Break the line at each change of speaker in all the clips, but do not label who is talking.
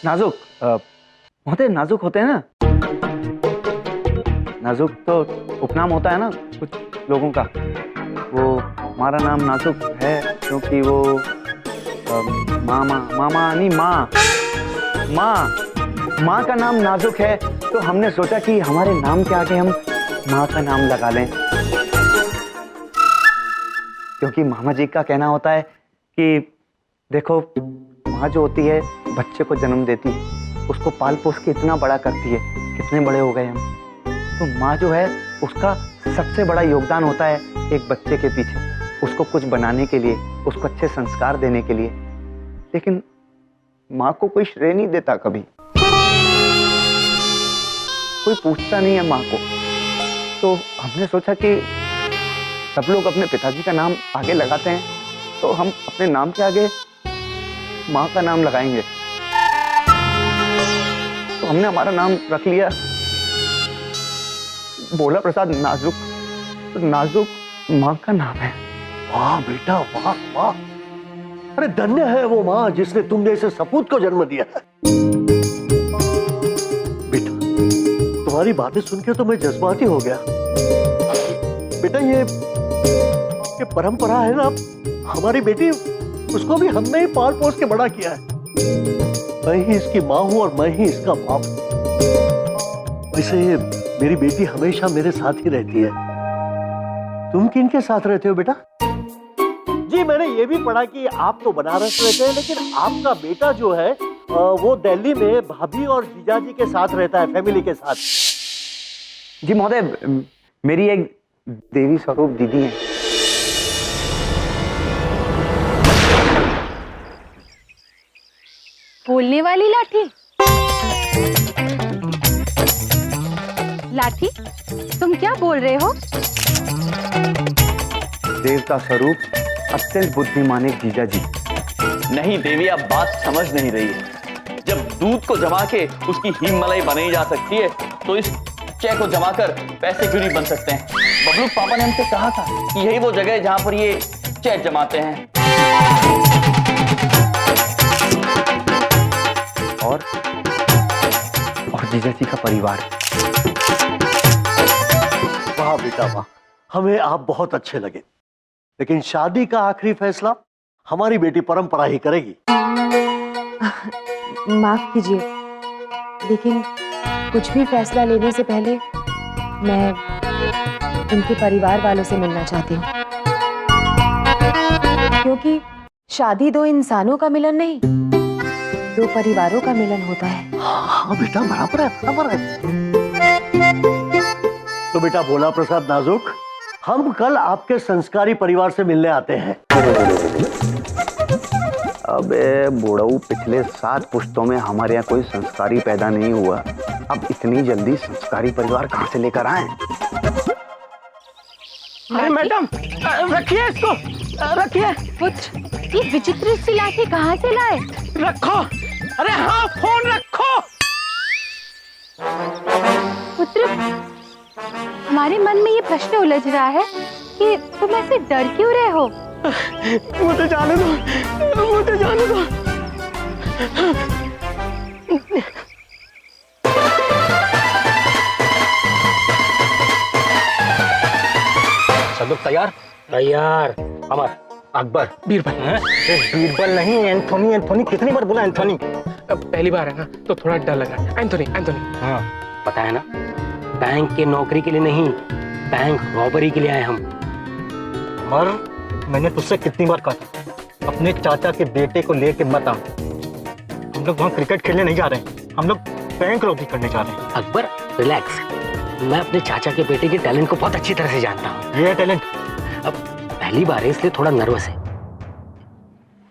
नाजुक होते नाजुक होते हैं ना। नाजुक तो उपनाम होता है ना कुछ लोगों का। वो हमारा नाम नाजुक है क्योंकि वो मामा नहीं माँ का नाम नाजुक है, तो हमने सोचा कि हमारे नाम के आगे हम माँ का नाम लगा लें, क्योंकि मामा जी का कहना होता है कि देखो माँ जो होती है बच्चे को जन्म देती है, उसको पाल पोस के इतना बड़ा करती है, कितने बड़े हो गए हम। तो माँ जो है उसका सबसे बड़ा योगदान होता है एक बच्चे के पीछे, उसको कुछ बनाने के लिए, उसको अच्छे संस्कार देने के लिए। लेकिन माँ को कोई श्रेय नहीं देता, कभी कोई पूछता नहीं है माँ को। तो हमने सोचा कि सब लोग अपने पिताजी का नाम आगे लगाते हैं, तो हम अपने नाम के आगे माँ का नाम लगाएंगे। तो हमने हमारा नाम रख लिया भोला प्रसाद नाजुक। तो नाजुक माँ का नाम है।
वाह बेटा वाह वाह, अरे धन्य है वो माँ जिसने तुम जैसे सपूत को जन्म दिया है। बेटा तुम्हारी बातें सुन के तो मैं जज्बाती हो गया। बेटा ये परंपरा है ना, हमारी बेटी उसको भी हमने ही पाल पोस के बड़ा किया है। मैं ही इसकी माँ हूं और मैं ही इसका बाप। वैसे मेरी बेटी हमेशा मेरे साथ ही रहती है। तुम किनके साथ रहते हो बेटा? जी मैंने ये भी पढ़ा कि आप तो बनारस रहते हैं, लेकिन आपका बेटा जो है वो दिल्ली में भाभी और जीजाजी के साथ रहता है, फैमिली के साथ।
जी महोदय, मेरी एक देवी स्वरूप दीदी है।
बोलने वाली लाठी? लाठी, तुम क्या बोल रहे हो?
देवता स्वरूप अत्यंत बुद्धिमान एक जीजा जी।
नहीं देवी, आप बात समझ नहीं रही है। जब दूध को जमा के उसकी हीम मलाई बनाई जा सकती है, तो इस चेक को जमा कर पैसे क्यों नहीं बन सकते हैं? बबलू पापा ने हमसे कहा था कि यही वो जगह है जहां पर ये चेक जमाते हैं।
और जीजा जी का परिवार।
वाह बेटा वाह, हमें आप बहुत अच्छे लगे, लेकिन शादी का आखिरी फैसला हमारी बेटी परंपरा ही करेगी।
माफ कीजिए, लेकिन कुछ भी फैसला लेने से पहले मैं उनके परिवार वालों से मिलना चाहती हूँ, क्योंकि शादी दो इंसानों का मिलन नहीं, दो परिवारों का मिलन होता है।
हाँ बेटा बराबर है, बराबर है। तो बेटा भोला प्रसाद नाजुक, हम कल आपके संस्कारी परिवार से मिलने आते हैं।
अबे बुढ़ऊ, पिछले 7 पुश्तों में हमारे यहाँ कोई संस्कारी पैदा नहीं हुआ, अब इतनी जल्दी संस्कारी परिवार कहाँ से लेकर आए?
अरे मैडम,
रखिए इसको, रखिए।
पुत्र, ये विचित्र सी लाठी कहाँ से लाए?
रखो। अरे हाँ, फोन रखो।
पुत्र, हमारे मन में ये प्रश्न उलझ रहा है कि तुम ऐसे डर क्यों रहे हो?
मुझे जाने दो, मुझे जाने दो।
सब लोग तैयार? तैयार। अमर, अकबर, बीरबल। बीरबल नहीं, एंथोनी। एंथोनी कितनी बार बोला एंथोनी?
पहली बार है ना, तो थोड़ा डर लगा। Anthony, Anthony.
हाँ, पता है ना, बैंक के नौकरी के लिए नहीं, बैंक रॉबरी के लिए आए हम। अमर, मैंने तुझसे कितनी बार कहा था, अपने चाचा के बेटे को लेके मत आ। हम लोग वहाँ क्रिकेट खेलने नहीं जा रहे हैं, हम लोग बैंक रॉबरी करने जा रहे हैं। अकबर रिलैक्स, मैं अपने चाचा के बेटे के टैलेंट को बहुत अच्छी तरह से जानता हूँ। ये टैलेंट अब पहली बार है, इसलिए थोड़ा नर्वस है।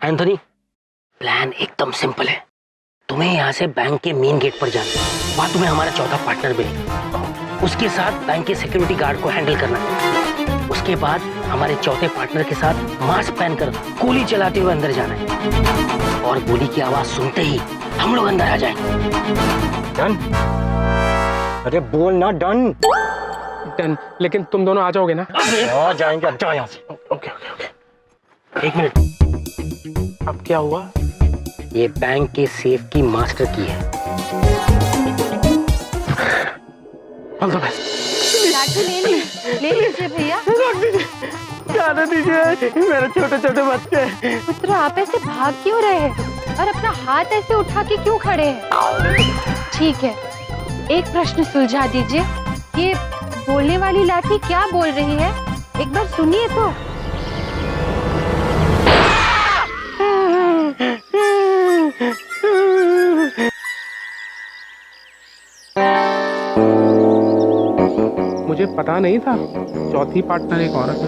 एंथोनी, प्लान एकदम सिंपल है। तुम्हें यहाँ से बैंक के मेन गेट पर जाना, वहाँ तुम्हें हमारा चौथा पार्टनर मिलेगा, उसके साथ बैंक के सिक्योरिटी गार्ड को हैंडल करना। उसके बाद हमारे चौथे पार्टनर के साथ मास्क पहनकर गोली चलाते हुए अंदर जाना है, और गोली की आवाज सुनते ही हम लोग अंदर आ जाएंगे। डन? अरे बोल ना। डन?
डन। लेकिन तुम दोनों आ जाओगे ना?
आ जाएंगे। अब जाओ यहाँ से।
Okay okay okay.
एक मिनट,
अब क्या हुआ?
ये बैंक के सेफ की मास्टर की है।
All the best.
लाठी ले लीजिए भैया।
जाने दीजिए, मेरे छोटे छोटे बच्चे।
पुत्र, आप ऐसे भाग क्यों रहे हैं और अपना हाथ ऐसे उठा के क्यों खड़े हैं? ठीक है, एक प्रश्न सुलझा दीजिए। ये बोलने वाली लाठी क्या बोल रही है? एक बार सुनिए तो।
मुझे पता नहीं था चौथी पार्टनर एक औरत है।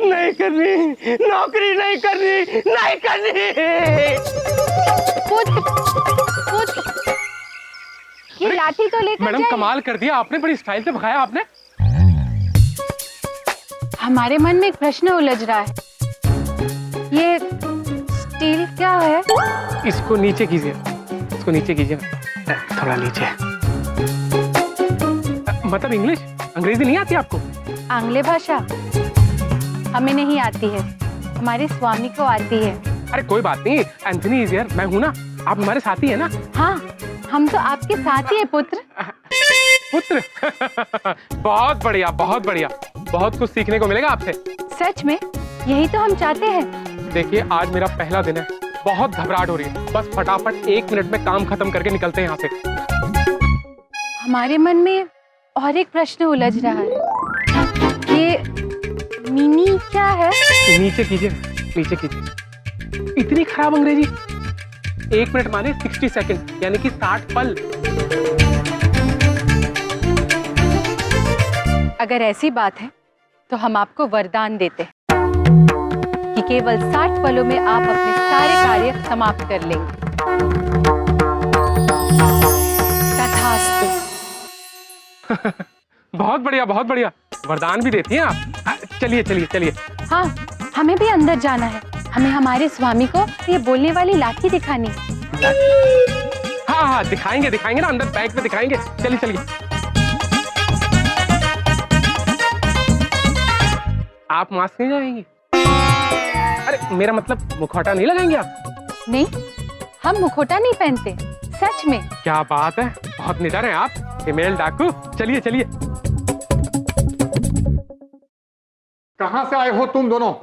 नहीं करनी, नौकरी नहीं करनी, नहीं करनी।
पुत्र, ये लाठी तो लेकर
मैडम
जाइए।
कमाल कर दिया आपने, बड़ी स्टाइल से भगाया आपने।
हमारे मन में एक प्रश्न उलझ रहा है। ये स्टील क्या है?
इसको नीचे कीजिए, इसको नीचे कीजिए, थोड़ा नीचे। मतलब इंग्लिश, अंग्रेजी नहीं आती आपको?
आंग्ले भाषा हमें नहीं आती है, हमारे स्वामी को आती है।
अरे कोई बात नहीं, एंथनी इज हियर, मैं हूं ना, आप हमारे साथी है ना।
हाँ, हम तो आपके साथ ही है पुत्र।
पुत्र बहुत बढ़िया, बहुत बढ़िया, बहुत कुछ सीखने को मिलेगा आपसे।
सच में यही तो हम चाहते हैं।
देखिए, आज मेरा पहला दिन है, बहुत घबराहट हो रही है, बस फटाफट 1 मिनट में काम खत्म करके निकलते हैं यहाँ से।
हमारे मन में और एक प्रश्न उलझ रहा है। ये मिनी क्या है?
नीचे कीजिए, नीचे कीजिए। इतनी खराब अंग्रेजी। 1 मिनट माने 60 सेकंड, यानी कि 60 पल।
अगर ऐसी बात है तो हम आपको वरदान देते हैं कि केवल 60 पलों में आप अपने सारे कार्य समाप्त कर लेंगे। तथास्तु।
बहुत बढ़िया, बहुत बढ़िया, वरदान भी देती हैं आप। चलिए चलिए चलिए।
हाँ, हमें भी अंदर जाना है। हमें हमारे स्वामी को ये बोलने वाली लाठी दिखानी है।
हाँ हाँ, दिखाएंगे दिखाएंगे ना, अंदर बैंक में दिखाएंगे। चलिए चलिए। आप मास्क नहीं लगाएंगी? अरे मेरा मतलब मुखौटा नहीं लगाएंगे आप?
नहीं, हम मुखौटा नहीं पहनते, सच में।
क्या बात है, बहुत निडर हैं आप, फीमेल डाकू। चलिए चलिए।
कहां से आए हो तुम दोनों?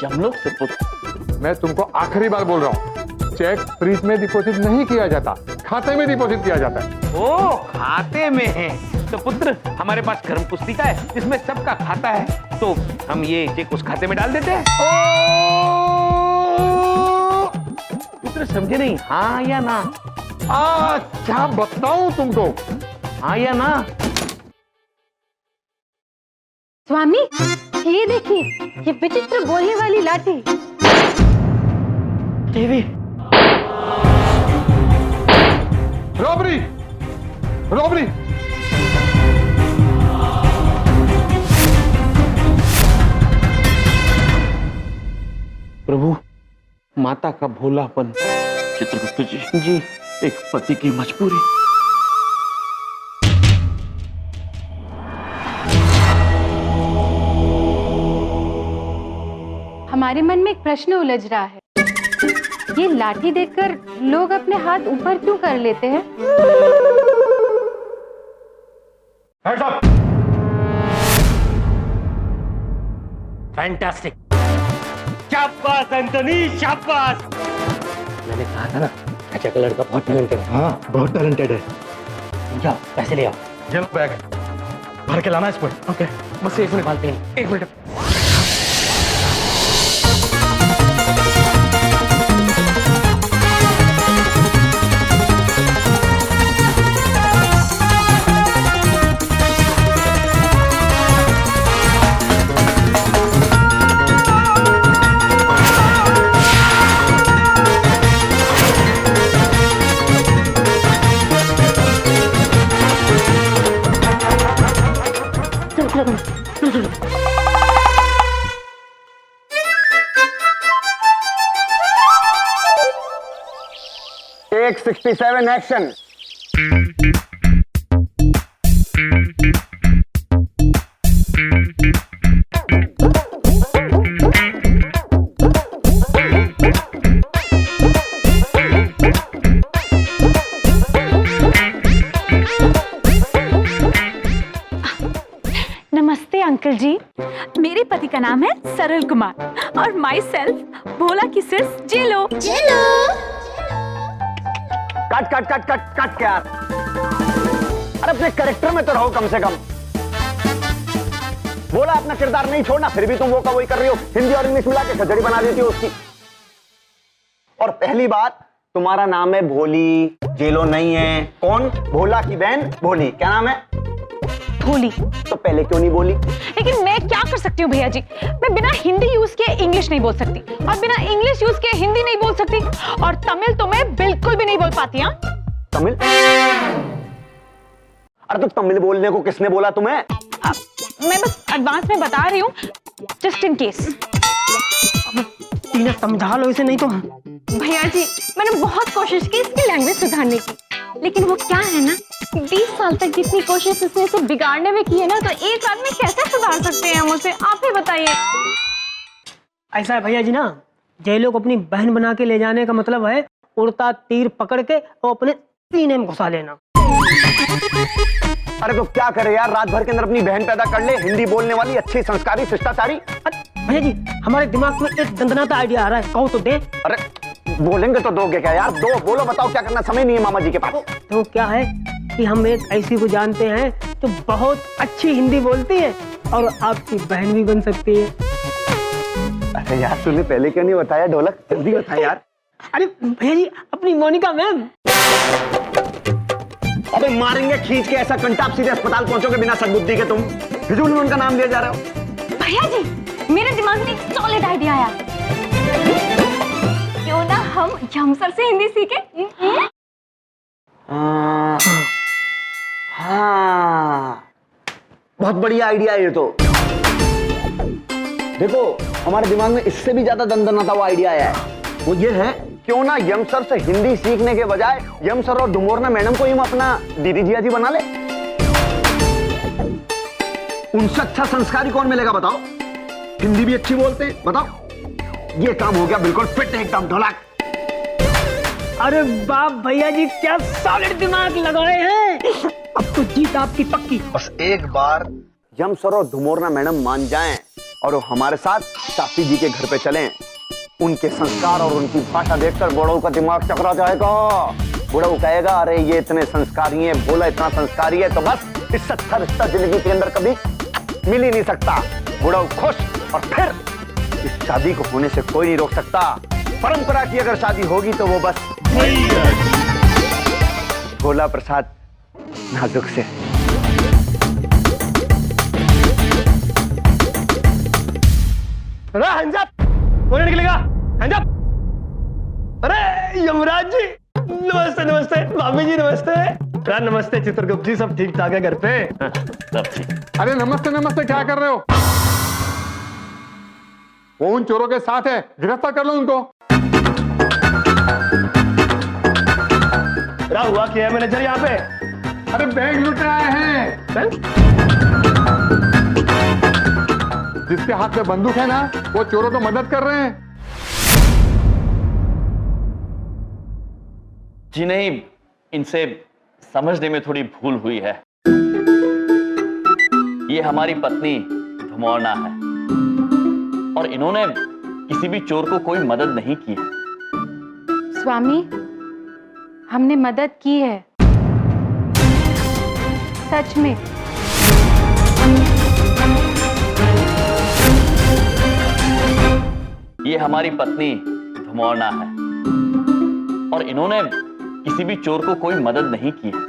यमलोक से पुत्र।
मैं तुमको आखिरी बार बोल रहा हूँ, चेक फ्रीज में डिपॉजिट नहीं किया जाता, खाते में डिपॉजिट किया जाता है।
ओ, खाते में है तो पुत्र, हमारे पास कर्म पुस्तिका है जिसमें सबका खाता है, तो हम ये चेक उस खाते में डाल देते हैं। पुत्र समझे नहीं, हाँ या ना?
क्या बताऊं तुमको?
हाँ या ना?
स्वामी, ये देखिए, ये विचित्र बोलने वाली लाठी।
देवी,
रॉबरी, रॉबरी।
प्रभु, माता का भोलापन।
चित्रगुप्त जी,
जी
एक पति की मजबूरी।
हमारे मन में एक प्रश्न उलझ रहा है। ये लाठी देखकर लोग अपने हाथ ऊपर क्यों कर लेते हैं?
फैंटास्टिक, शाबाश एंटनी, शाबाश। मैंने कहा था ना, अच्छा का लड़का बहुत टैलेंटेड है।
हाँ, बहुत टैलेंटेड है।
जाओ, पैसे ले आओ।
चलो बैग भर के लाना इसको।
ओके, बस 1 मिनट,
निकालते हैं।
1 मिनट।
Take 67 action.
का नाम है सरल कुमार और माई सेल्फ भोला की सिर्फ जेलो।
Cut cut cut cut cut क्या? अरे अपने कैरेक्टर में तो रहो कम से कम। बोला अपना किरदार नहीं छोड़ना, फिर भी तुम वो का वही कर रही हो, हिंदी और इंग्लिश मिला के खजड़ी बना देती हो उसकी। और पहली बात, तुम्हारा नाम है भोली, जेलो नहीं है। कौन? भोला की बहन भोली। क्या नाम है?
भोली।
तो पहले क्यों नहीं बोली?
लेकिन मैं क्या कर सकती हूँ भैया जी, मैं बिना हिंदी यूज के इंग्लिश नहीं बोल सकती और बिना इंग्लिश यूज के हिंदी नहीं बोल सकती और तमिल तो मैं बिल्कुल भी नहीं बोल पाती। हाँ,
तमिल? अरे तो तमिल बोलने को किसने बोला तुम्हें?
मैं बस एडवांस में बता रही हूँ, जस्ट इन केस।
तीना समझा लो इसे, नहीं तो
भैया जी मैंने बहुत कोशिश की इसकी लैंग्वेज सुधारने की, लेकिन वो क्या है ना, 20 साल तक जितनी कोशिश इसने इसे बिगाड़ने में की है ना, तो एक रात में कैसे सुधार सकते हैं हम उसे? आप ही बताइए।
ऐसा है भैया जी ना, जेलो को अपनी बहन बना के ले जाने का मतलब है उड़ता तीर पकड़ के और अपने सीने में घुसा लेना।
अरे तो क्या करे यार, रात भर के अंदर अपनी बहन पैदा कर ले, हिंदी बोलने वाली, अच्छी संस्कारी शिष्टाचारी।
भैया जी हमारे दिमाग में एक दंदनाता आइडिया आ रहा है, कहो तो दे।
अरे बोलेंगे तो दोगे क्या यार? दो बोलो, बताओ क्या करना, समय नहीं है मामा जी के पास।
तो क्या है कि हम एक ऐसी को जानते हैं जो बहुत अच्छी हिंदी बोलती है और आपकी बहन भी बन सकती है।
अरे यार तूने पहले क्यों नहीं बताया ढोलक? जल्दी बता यार।
अरे भैया जी अपनी मोनिका मैम।
अबे मारेंगे खींच के ऐसा कंटा, आप सीधे अस्पताल पहुंचोगे बिना सद्बुद्धि के। तुम फिजूल में उनका नाम लिया जा रहे हो।
भैया जी मेरे दिमाग में एक सॉलिड आइडिया आया, क्यों ना हम यमसर से हिंदी सीखें?
हाँ बहुत बढ़िया आइडिया है ये तो। देखो हमारे दिमाग में इससे भी ज्यादा दंदनाता वो आइडिया आया है, वो ये है, क्यों ना यमसर से हिंदी सीखने के बजाय यमसर और डुमोरना मैडम को हम अपना दीदी जिया जी बना ले। उनसे अच्छा संस्कारी कौन मिलेगा बताओ? हिंदी भी अच्छी बोलते हैं, बताओ। ये काम हो गया बिल्कुल फिट एकदम ढोलक।
अरे बाप भैया जी क्या सॉलिड दिमाग लगाए हैं, अब तो जीत आपकी पक्की।
बस एक बार यमसर और डुमोरना मैडम मान जाएं और वो हमारे साथ चाची जी के घर पे चलें, उनके संस्कार और उनकी भाषा देखकर बुढ़ऊ का दिमाग चकरा जाएगा। बुढ़ऊ कहेगा अरे ये इतने संस्कारी है, भोला इतना संस्कारी है, तो बस इससे अच्छा रिश्ता जिंदगी के अंदर कभी मिल ही नहीं सकता। बुढ़ऊ खुश, और फिर इस शादी को होने से कोई नहीं रोक सकता। परंपरा की अगर शादी होगी तो वो बस भोला प्रसाद नाजुक से।
कौन निकलेगा? अरे यमराज जी नमस्ते। नमस्ते भाभी जी, नमस्ते। नमस्ते चित्रगुप्त जी, सब ठीक ठाक है घर पे?
सब ठीक।
अरे नमस्ते नमस्ते, क्या कर रहे हो? वो उन चोरों के साथ है, गिरफ्तार कर लो उनको।
क्या हुआ, क्या है मैनेजर यहाँ पे?
अरे बैंक लुट आए हैं। जिसके हाथ में बंदूक है ना, वो चोरों को मदद कर रहे हैं।
जी नहीं, इनसे समझने में थोड़ी भूल हुई है। ये हमारी पत्नी धुमोरना है और इन्होंने किसी भी चोर को कोई मदद नहीं की है।
स्वामी हमने मदद की है, सच में।
ये हमारी पत्नी धुमोरना है और इन्होंने किसी भी चोर को कोई मदद नहीं की है।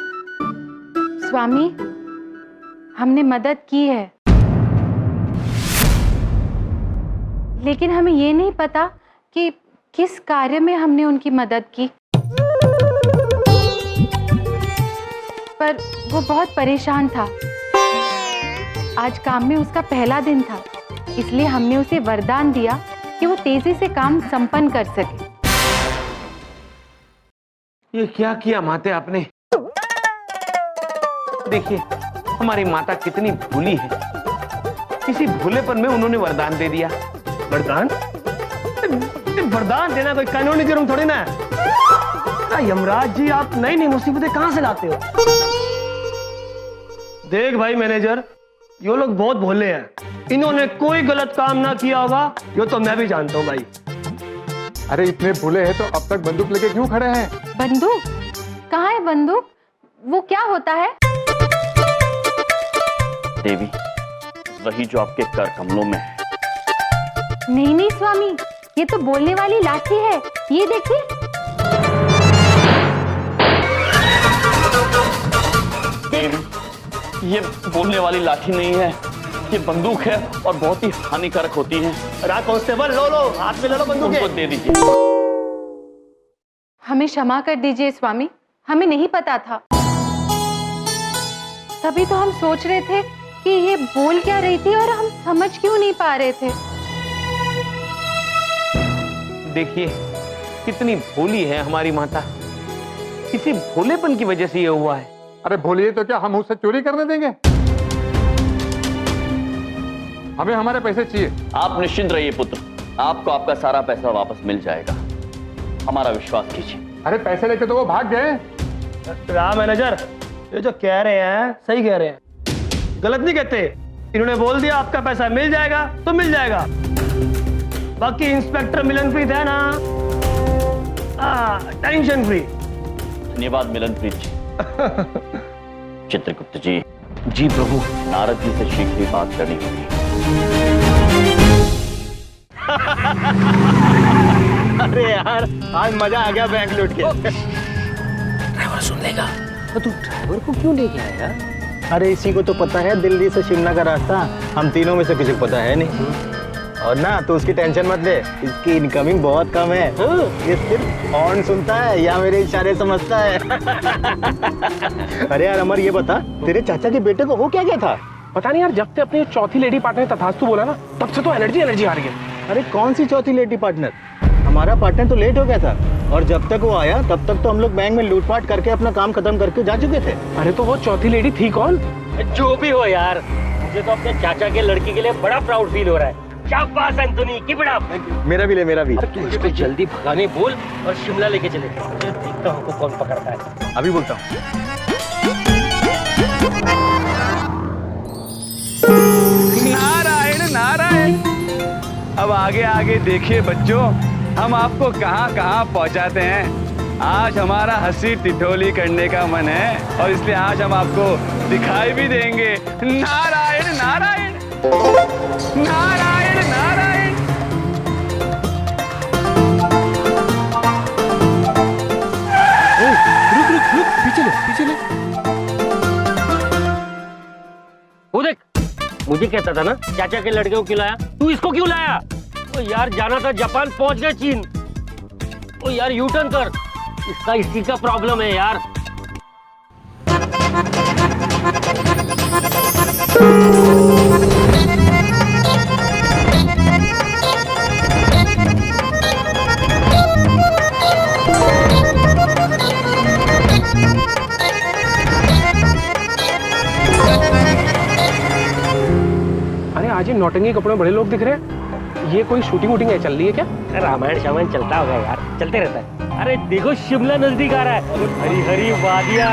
स्वामी हमने मदद की है, लेकिन हमें ये नहीं पता कि किस कार्य में हमने उनकी मदद की। पर वो बहुत परेशान था, आज काम में उसका पहला दिन था, इसलिए हमने उसे वरदान दिया कि वो तेजी से काम संपन्न कर सके।
ये क्या किया माते आपने? देखिए हमारी माता कितनी भूली है, इसी भूलेपन में उन्होंने वरदान दे दिया।
वरदान? वरदान देना कोई कानूनी जुर्म थोड़ी ना है। यमराज जी आप नई नई मुसीबतें कहां से लाते हो? देख भाई मैनेजर,
ये लोग बहुत भोले हैं, इन्होंने कोई गलत काम ना किया होगा, ये तो मैं भी जानता हूँ भाई।
अरे इतने भूले हैं तो अब तक बंदूक लेके क्यों खड़े हैं?
बंदूक? कहाँ है बंदूक? वो क्या होता है?
देवी, वही जो आपके कर कमलों में है।
नहीं नहीं स्वामी, ये तो बोलने वाली लाठी है, ये देखिए।
देवी, ये बोलने वाली लाठी नहीं है, ये बंदूक है और बहुत ही हानिकारक होती है।
रात कांस्टेबल, लो लो, हाथ में ले लो बंदूक।
उनको दे दीजिए।
हमें क्षमा कर दीजिए स्वामी, हमें नहीं पता था। तभी तो हम सोच रहे थे कि ये बोल क्या रही थी और हम समझ क्यों नहीं पा रहे थे।
देखिए कितनी भोली है हमारी माता, इसी भोलेपन की वजह से ये हुआ है।
अरे भोलिए तो क्या हम उससे चोरी करने देंगे? हमें हमारे पैसे चाहिए।
आप निश्चिंत रहिए पुत्र, आपको आपका सारा पैसा वापस मिल जाएगा, हमारा विश्वास कीजिए।
अरे पैसे लेके तो वो भाग गए।
राम मैनेजर, ये जो कह रहे हैं सही कह रहे हैं, गलत नहीं कहते। इन्होंने बोल दिया आपका पैसा मिल जाएगा तो मिल जाएगा। बाकी इंस्पेक्टर मिलनप्रीत है ना, टेंशन फ्री।
धन्यवाद मिलनप्रीत जी। चित्रगुप्त जी।
जी प्रभु।
नारद जी से शीघ्र ही बात करनी होगी।
अरे यार, आज मजा आ गया बैंक लूट के।
ड्राइवर सुन लेगा।
तो तू ड्राइवर को क्यों लेके आया? अरे इसी को तो पता है दिल्ली से शिमला का रास्ता, हम तीनों में से किसी को पता है नहीं। और ना तू उसकी टेंशन मत ले, इसकी इनकमिंग बहुत कम है। ये सिर्फ हॉर्न सुनता है या मेरे इशारे समझता है। अरे यार अमर, ये बता तेरे चाचा के बेटे को हो क्या गया था?
पता नहीं यार, जब से अपनी चौथी लेडी पार्टनर तथास्तु बोला ना, तब से तो एनर्जी हार गई।
अरे कौन सी चौथी लेडी पार्टनर? हमारा पार्टनर तो लेट हो गया था और जब तक वो आया तब तक तो हम लोग बैंक में लूटपाट करके अपना काम खत्म करके जा चुके थे।
अरे तो वो चौथी लेडी थी कौन?
जो भी हो यार, मुझे तो अपने चाचा के लड़की के लिए बड़ा प्राउड फील हो रहा है। शाबाश एंथोनी, कीप इट अप। मेरा भी ले, मेरा भी। तू इसको जल्दी भगाने बोल और शिमला लेके चले। देखता हूँ कौन पकड़ता है। अभी बोलता हूँ।
नारायण नारायण। अब आगे आगे देखिए बच्चों, हम आपको कहाँ कहाँ पहुँचाते हैं। आज हमारा हंसी टिटोली करने का मन है और इसलिए आज हम आपको दिखाई भी देंगे। नारायण नारायण नारायण नारायण।
रुक रुक रुक, पीछे ले पीछे ले। वो देख, मुझे कहता था ना चाचा के लड़के को क्यों लाया, तू इसको क्यों लाया? ओ यार जाना था जापान, पहुंच गया चीन। ओ यार यू टर्न कर, इसका इसी का प्रॉब्लम है यार।
अरे आज ये नौटंकी कपड़े में बड़े लोग दिख रहे हैं, ये कोई शूटिंग वूटिंग है चल रही है क्या?
रामायण शामायण चलता होगा यार, चलते रहता है। अरे देखो शिमला नजदीक आ रहा है, हरी हरी वादियां।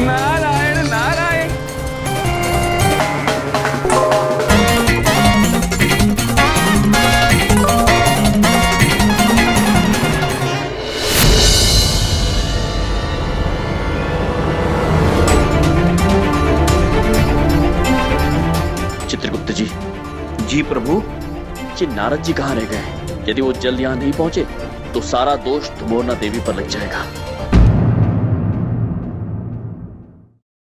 नारायण नारायण।
चित्रगुप्त जी। जी प्रभु। जी नारद जी कहाँ रह गए? यदि वो जल्द यहाँ नहीं पहुंचे तो सारा दोष धुमोरना देवी पर लग जाएगा।